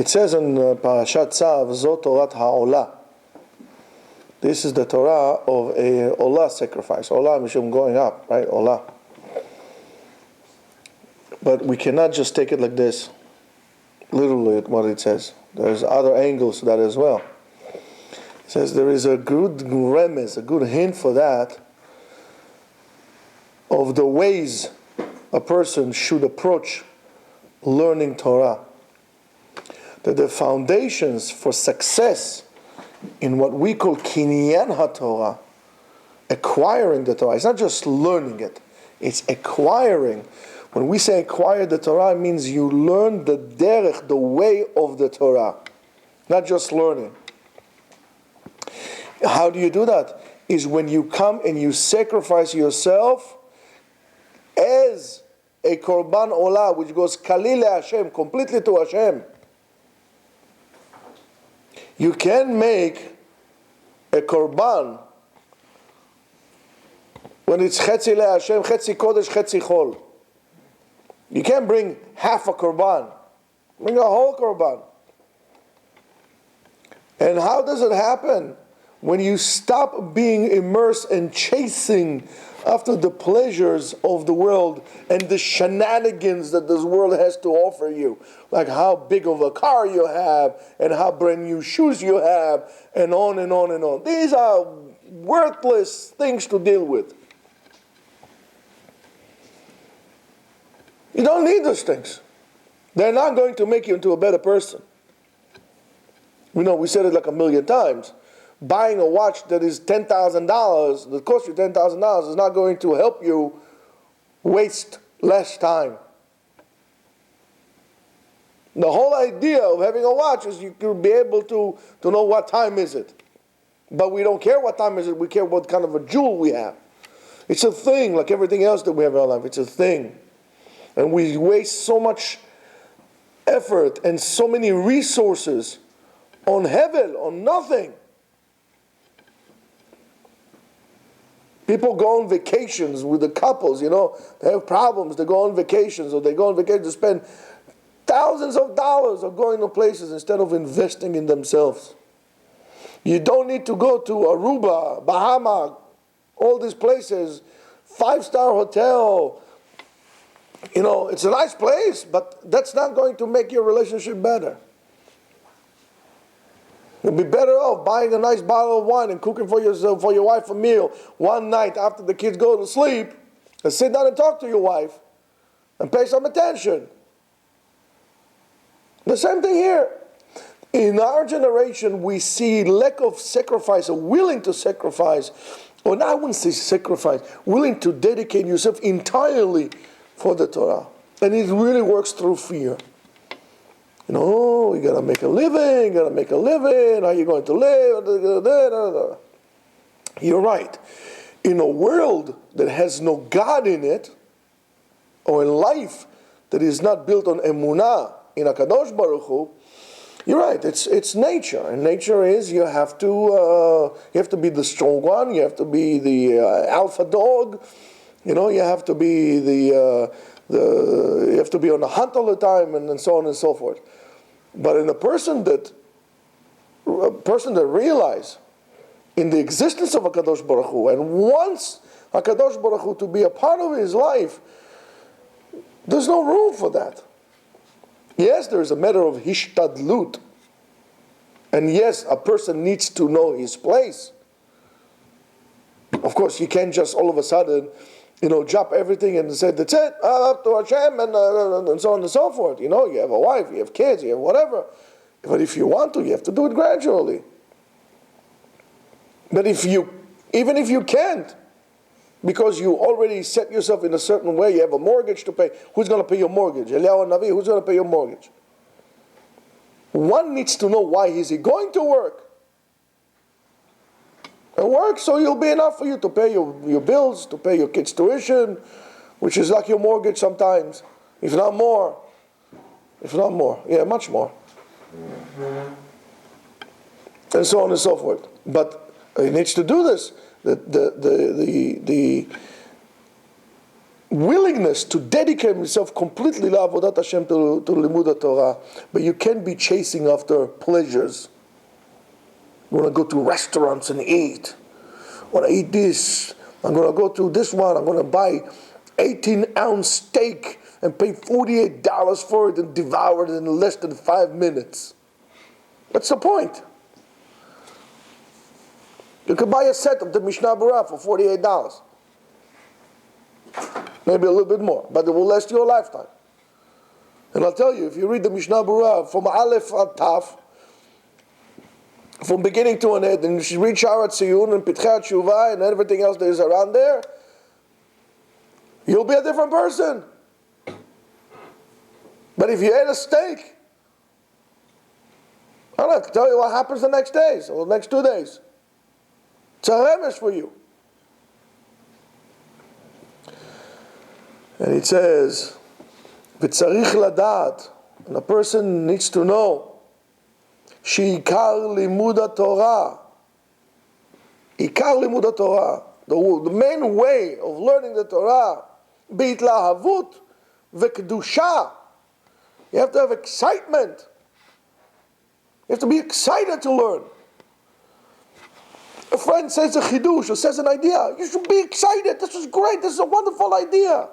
It says in Parashat Tzav, Zot Torat HaOlah. This is the Torah of a Olah sacrifice. Olah Mishum going up, right? Olah. But we cannot just take it like this, literally what it says. There's other angles to that as well. It says there is a good remez, a good hint for that, of the ways a person should approach learning Torah. That the foundations for success in what we call Kinyan HaTorah, acquiring the Torah. It's not just learning it, it's acquiring. When we say acquire the Torah, it means you learn the derech, the way of the Torah, not just learning. How do you do that? Is when you come and you sacrifice yourself as a korban olah, which goes kalil Hashem, completely to Hashem. You can make a korban when it's chetzi le Hashem, chetzi kodesh, chetzi chol. You can't bring half a korban. Bring a whole korban. And how does it happen? When you stop being immersed and chasing after the pleasures of the world and the shenanigans that this world has to offer you, like how big of a car you have and how brand new shoes you have, and on and on and on. These are worthless things to deal with. You don't need those things. They're not going to make you into a better person. We said it like a million times. Buying a watch that is $10,000, that costs you $10,000, is not going to help you waste less time. The whole idea of having a watch is you could be able to know what time is it. But we don't care what time is it, we care what kind of a jewel we have. It's a thing, like everything else that we have in our life, it's a thing. And we waste so much effort and so many resources on hevel, on nothing. People go on vacations with the couples, they have problems, they go on vacations, or they go on vacation to spend thousands of dollars of going to places instead of investing in themselves. You don't need to go to Aruba, Bahama, all these places, 5-star hotel. It's a nice place, but that's not going to make your relationship better. You'll be better off buying a nice bottle of wine and cooking for yourself, for your wife a meal one night after the kids go to sleep, and sit down and talk to your wife and pay some attention. The same thing here. In our generation, we see lack of sacrifice, or willing to sacrifice, or I wouldn't say sacrifice, willing to dedicate yourself entirely for the Torah. And it really works through fear. You gotta make a living, how are you going to live? You're right. In a world that has no God in it, or a life that is not built on emunah in HaKadosh Baruch Hu, you're right, it's nature. And nature is you have to be the strong one, you have to be the alpha dog, you have to be you have to be on the hunt all the time, and so on and so forth. But in a person that realizes in the existence of HaKadosh Baruch Hu and wants HaKadosh Baruch Hu to be a part of his life, there's no room for that. Yes, there is a matter of hishtadlut. And yes, a person needs to know his place. Of course, you can't just all of a sudden drop everything and say, that's it, up to Hashem, and so on and so forth. You have a wife, you have kids, you have whatever. But if you want to, you have to do it gradually. But even if you can't, because you already set yourself in a certain way, you have a mortgage to pay, who's going to pay your mortgage? Eliyahu Navi, who's going to pay your mortgage? One needs to know why is he going to work. And work so you'll be enough for you to pay your bills, to pay your kids' tuition, which is like your mortgage sometimes, if not more. Yeah, much more. And so on and so forth. But he needs to do this. willingness to dedicate himself completely to Avodat Hashem, to Limud Torah, but you can't be chasing after pleasures. You want to go to restaurants and eat. I want to eat this. I'm going to go to this one. I'm going to buy 18-ounce steak and pay $48 for it and devour it in less than 5 minutes. What's the point? You could buy a set of the Mishnah Berurah for $48. Maybe a little bit more, but it will last you a lifetime. And I'll tell you, if you read the Mishnah Berurah from Aleph ad Taf, from beginning to an end, and you read Sha'ar HaTziyun and Pitchei HaTshuvah and everything else that is around there, you'll be a different person. But if you ate a steak, I don't have to tell you what happens the next days or the next 2 days. It's a remesh for you. And it says, "V'tzarich ladat," and a person needs to know, she'ikar limud Torah. Ikar limud Torah. The main way of learning the Torah, beitlahavut v'kedusha. You have to have excitement. You have to be excited to learn. A friend says a chidush or says an idea. You should be excited. This is great. This is a wonderful idea.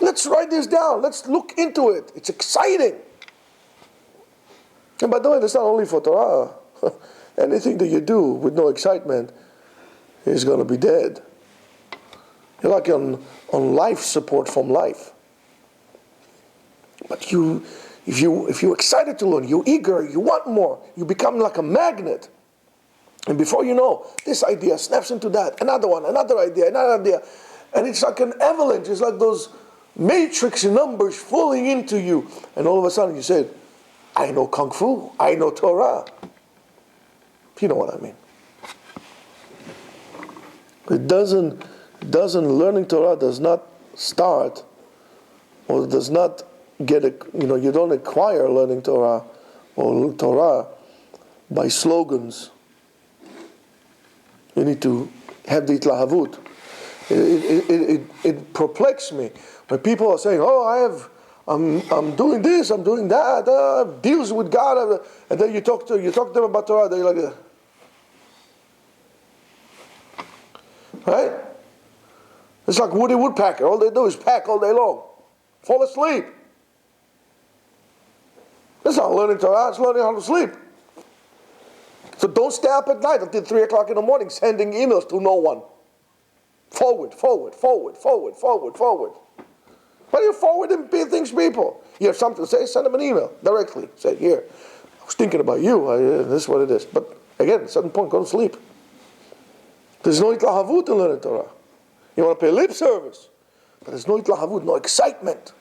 Let's write this down. Let's look into it. It's exciting. And by the way, that's not only for Torah. Anything that you do with no excitement is going to be dead. You're like on life support from life. But if you're excited to learn, you're eager, you want more, you become like a magnet. And before you know, this idea snaps into that, another one, another idea. And it's like an avalanche. It's like those matrix numbers falling into you. And all of a sudden you say, I know Kung Fu, I know Torah. You know what I mean. Learning Torah does not start, or does not you don't acquire learning Torah or Torah by slogans. You need to have the itlahavut. It perplexes me when people are saying, "Oh, I'm doing this, I'm doing that, deals with God," and then you talk to them about Torah, they're like, right? It's like Woody Woodpecker. All they do is pack all day long, fall asleep. That's not learning Torah. It's learning how to sleep. So don't stay up at night until 3 o'clock in the morning sending emails to no one. Forward. Why are you forwarding things to people? You have something to say, send them an email directly. Say, here, I was thinking about you. This is what it is. But again, at a certain point, go to sleep. There's no itlahavut in learning Torah. You want to pay lip service, but there's no itlahavut, no excitement.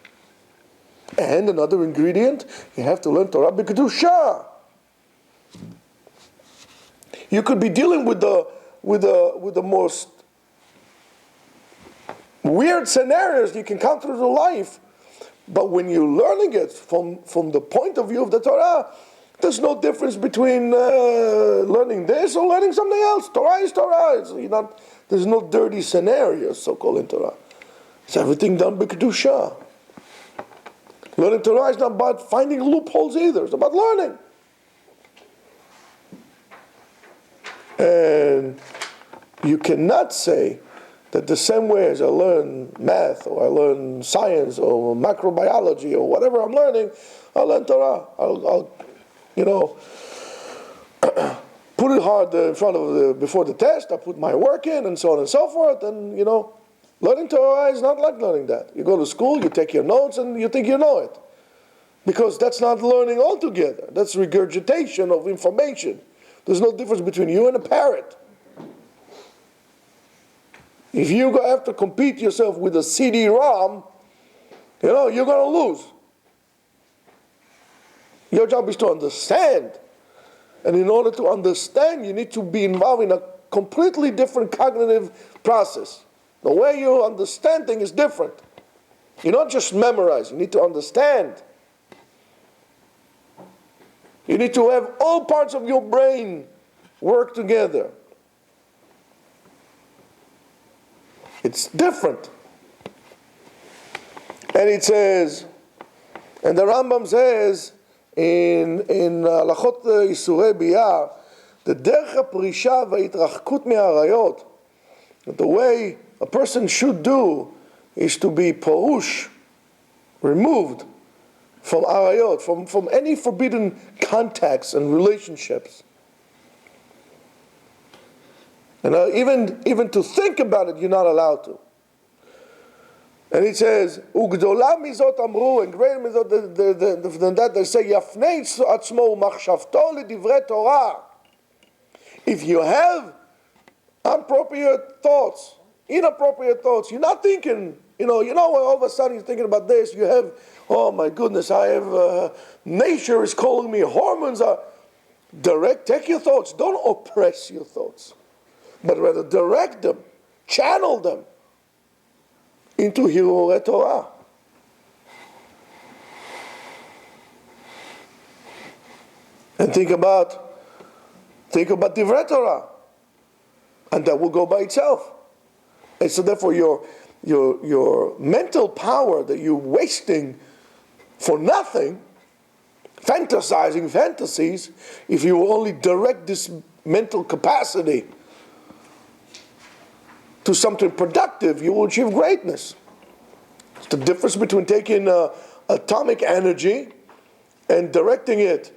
And another ingredient, you have to learn Torah b'kedusha. You could be dealing with the most weird scenarios you can come through the life, but when you're learning it from the point of view of the Torah, there's no difference between learning this or learning something else. Torah is Torah. There's no dirty scenarios, so-called, in Torah. It's everything done b'kedusha. Learning Torah is not about finding loopholes either. It's about learning. And you cannot say that the same way as I learn math, or I learn science, or macrobiology, or whatever I'm learning, I'll learn Torah. I'll put it hard in front of before the test. I put my work in, and so on and so forth. And learning Torah is not like learning that. You go to school, you take your notes, and you think you know it, because that's not learning altogether. That's regurgitation of information. There's no difference between you and a parrot. If you have to compete yourself with a CD-ROM, you're going to lose. Your job is to understand. And in order to understand, you need to be involved in a completely different cognitive process. The way you understand things is different. You not just memorize, you need to understand. You need to have all parts of your brain work together. It's different. And it says, and the Rambam says in Halachot Isurei Biyah, the derech haprisha v'hitrachkut me'arayot, that the way a person should do is to be porush, removed from arayot, from any forbidden contacts and relationships. And even to think about it, you're not allowed to. And it says, "Ugdola mizot amru," and greater mizot than that, they say, "Yafnei atzmo machshavto ledivre Torah." If you have inappropriate thoughts, you're not thinking, when all of a sudden you're thinking about this, you have, oh my goodness, I have, nature is calling me, hormones are, take your thoughts, don't oppress your thoughts, but rather direct them, channel them into Hirurei Torah. And think about Divrei Torah, and that will go by itself. And so therefore your mental power that you're wasting for nothing, fantasizing fantasies, if you only direct this mental capacity to something productive, you will achieve greatness. It's the difference between taking atomic energy and directing it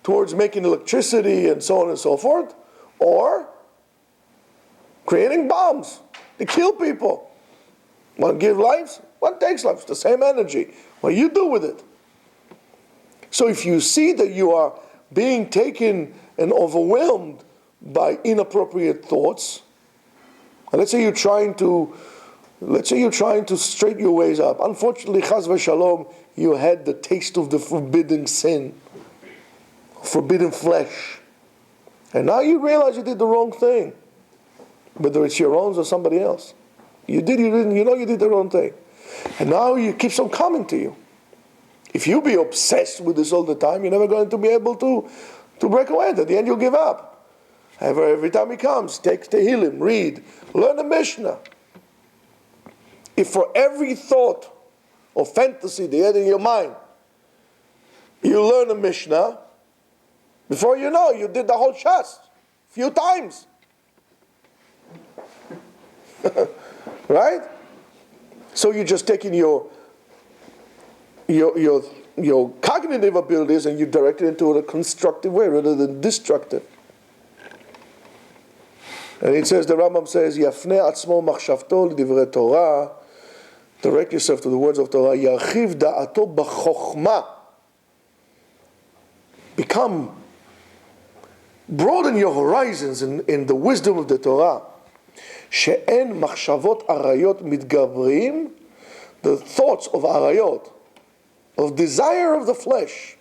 towards making electricity and so on and so forth, or creating bombs to kill people. One gives lives, one takes lives. The same energy. What you do with it. So if you see that you are being taken and overwhelmed by inappropriate thoughts, and let's say you're trying to straighten your ways up. Unfortunately, chas v'shalom, you had the taste of the forbidden sin, forbidden flesh, and now you realize you did the wrong thing, whether it's your own or somebody else. You did the wrong thing, and now it keeps on coming to you. If you be obsessed with this all the time, you're never going to be able to break away. At the end, you'll give up. Every time he comes, take Tehillim, read, learn the Mishnah. If for every thought or fantasy that you had in your mind, you learn a Mishnah, before you know, you did the whole Shas a few times. Right? So you're just taking your cognitive abilities and you direct it into a constructive way rather than destructive. And it says, the Rambam says, Yafne atzmo machshavto l'divrei Torah, direct yourself to the words of Torah, Yarchiv da'ato b'chokhmah, broaden your horizons in the wisdom of the Torah. She'en machshavot arayot mitgavrim, the thoughts of arayot, of desire of the flesh,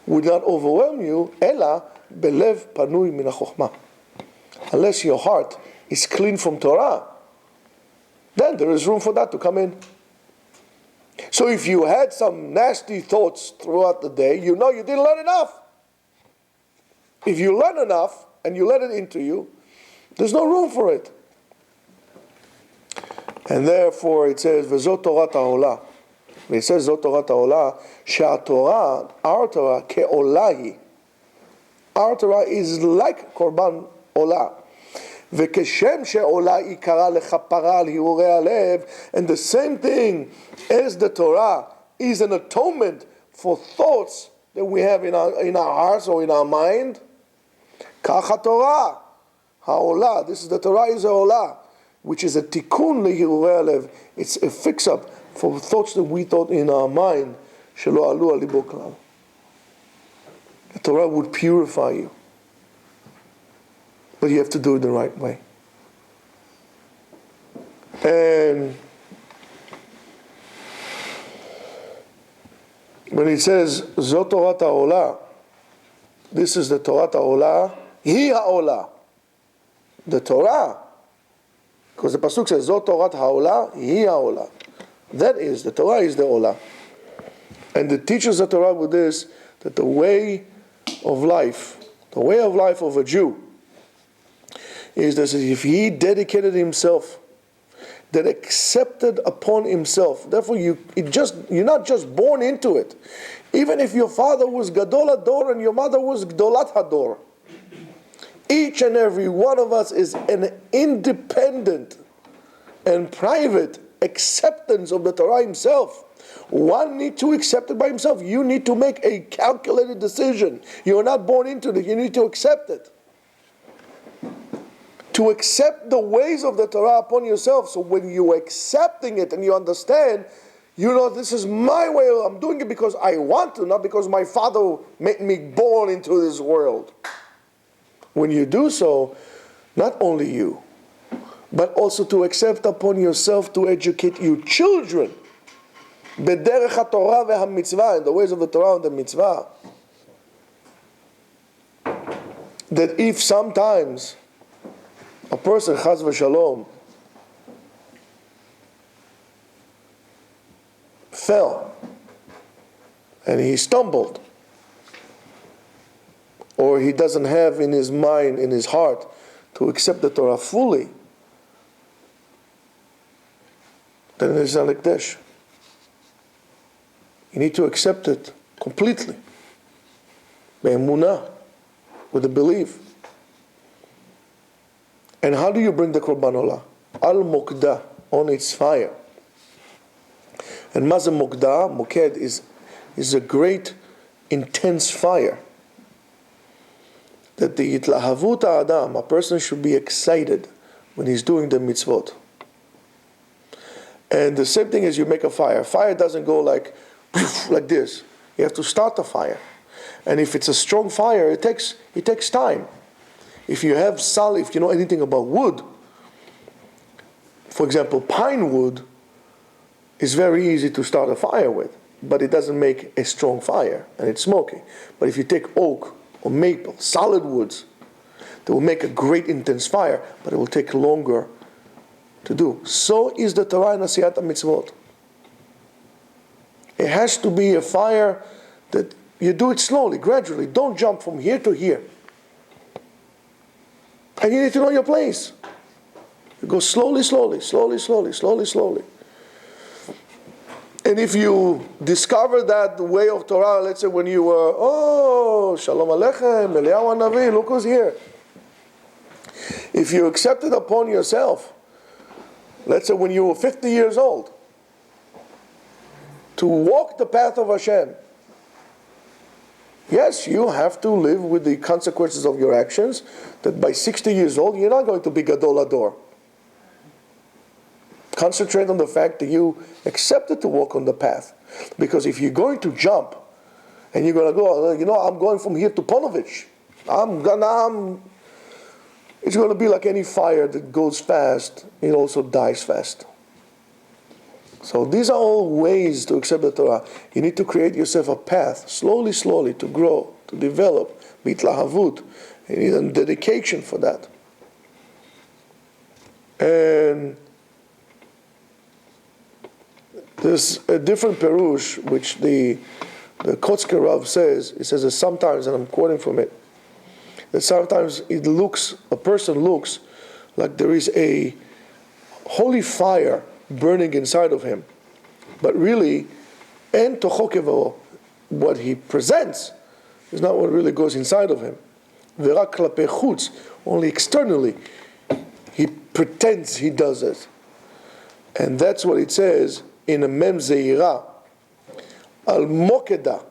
would not overwhelm you, ela belev panui min hachokhmah. Unless your heart is clean from Torah, then there is room for that to come in. So if you had some nasty thoughts throughout the day, you know you didn't learn enough. If you learn enough and you let it into you, there's no room for it. And therefore it says, V'zot Torat ha'olah. It says, Zot Torat ha'olah, she'atorah, our Torah, ke'olahi. Our Torah is like Korban Olah. וכשם שעולה עיקרה לכפרה על הרהורי הלב, and the same thing as the Torah is an atonement for thoughts that we have in our hearts or in our mind. כך התורה, העולה, this is the Torah is העולה, which is a tikkun להרהורי הלב. It's a fix-up for thoughts that we thought in our mind, שלא עלו על ליבו כלל. The Torah would purify you. But you have to do it the right way. And when it says, Zot Torat ha'olah, this is the Torat ha'olah, hi ha'olah. The Torah, because the Pasuk says, Zot Torat ha'olah, hi ha'olah. That is, the Torah is the olah. And it teaches the Torah with this, that the way of life of a Jew, is that if he dedicated himself that accepted upon himself. Therefore, you're not just born into it. Even if your father was Gadol Hador and your mother was Gdolat Hador, each and every one of us is an independent and private acceptance of the Torah himself. One needs to accept it by himself. You need to make a calculated decision. You are not born into it. You need to accept it. To accept the ways of the Torah upon yourself. So when you're accepting it and you understand, you know, this is my way. I'm doing it because I want to, not because my father made me born into this world. When you do so, not only you, but also to accept upon yourself to educate your children b'derech haTorah ve'hamitzvah, in the ways of the Torah and the mitzvah. That if sometimes a person, chas v'shalom, fell and he stumbled, or he doesn't have in his mind, in his heart, to accept the Torah fully, then it is an ekdesh. You need to accept it completely, be'emunah, with a belief. And how do you bring the Korban Olah? Al-Mokdah, on its fire. And Mazah Mokdah, Moked, is a great, intense fire. That the Yitlahavut Adam, a person should be excited when he's doing the mitzvot. And the same thing as you make a fire. Fire doesn't go like this. You have to start the fire. And if it's a strong fire, it takes time. If you have solid, if you know anything about wood, for example, pine wood is very easy to start a fire with, but it doesn't make a strong fire, and it's smoky. But if you take oak or maple, solid woods, they will make a great intense fire, but it will take longer to do. So is the Torah and Asiyat HaMitzvot. It has to be a fire that you do it slowly, gradually. Don't jump from here to here. And you need to know your place. You go slowly, slowly, slowly, slowly, slowly, slowly. And if you discover that way of Torah, let's say when you were, Shalom Aleichem, Eliyahu Hanavi, look who's here. If you accept it upon yourself, let's say when you were 50 years old, to walk the path of Hashem, yes, you have to live with the consequences of your actions, that by 60 years old, you're not going to be Gadol Hador. Concentrate on the fact that you accepted to walk on the path. Because if you're going to jump, and you're going to go, I'm going from here to Ponovich, it's going to be like any fire that goes fast, it also dies fast. So these are all ways to accept the Torah. You need to create yourself a path, slowly, slowly, to grow, to develop, bitlahavut. You need a dedication for that. And there's a different perush, which the Kotzker Rav says. He says that sometimes, and I'm quoting from it, that sometimes a person looks like there is a holy fire burning inside of him, but really, en tochokevo, what he presents is not what really goes inside of him. Verak klape chutz, only externally, he pretends he does it, and that's what it says in a mem zeira al mokeda.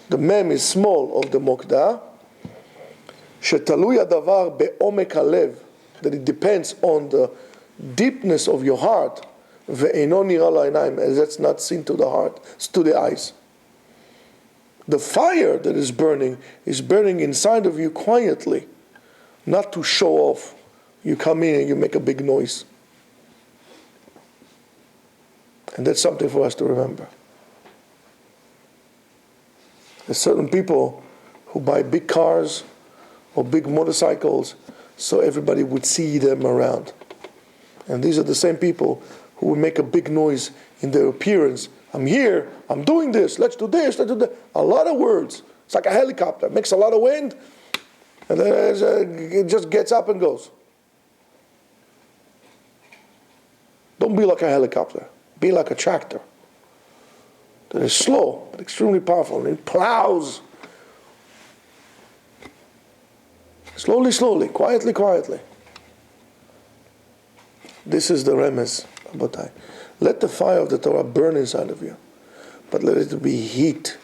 The mem is small of the mokda. Shetalui adavar be'omek halev, that it depends on the deepness of your heart, ve'eino nira la'inayim, as that's not seen to the heart, it's to the eyes. The fire that is burning inside of you quietly, not to show off. You come in and you make a big noise. And that's something for us to remember. There's certain people who buy big cars or big motorcycles so everybody would see them around. And these are the same people who will make a big noise in their appearance. I'm here, I'm doing this, let's do this, let's do that. A lot of words. It's like a helicopter, makes a lot of wind, and then it just gets up and goes. Don't be like a helicopter. Be like a tractor that is slow but extremely powerful, and it plows slowly, slowly, quietly, quietly. This is the remez, Rabotai. Let the fire of the Torah burn inside of you, but let it be heat,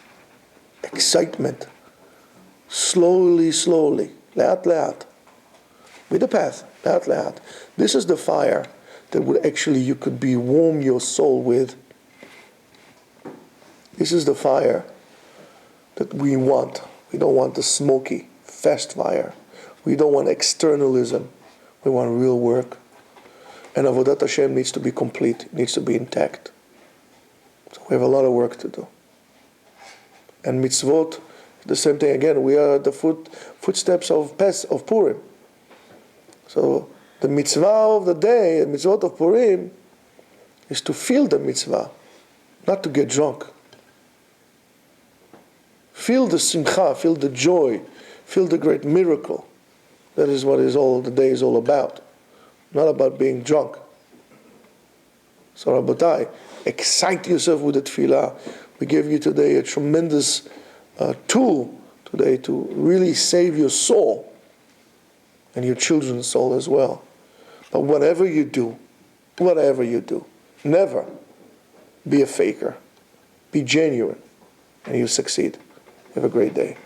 excitement, slowly, slowly, le'at, le'at, with the path, le'at, le'at. This is the fire that would actually, you could be warm your soul with. This is the fire that we want. We don't want the smoky, fast fire. We don't want externalism. We want real work. And Avodat Hashem needs to be complete. It needs to be intact. So we have a lot of work to do. And mitzvot, the same thing again. We are at the footsteps of Purim. So the mitzvah of the day, the mitzvot of Purim, is to feel the mitzvah, not to get drunk. Feel the simcha, feel the joy, feel the great miracle. That is what the day is all about. Not about being drunk. So Rabotai, excite yourself with the tefillah. We gave you today a tremendous tool today to really save your soul and your children's soul as well. But whatever you do, never be a faker. Be genuine, and you succeed. Have a great day.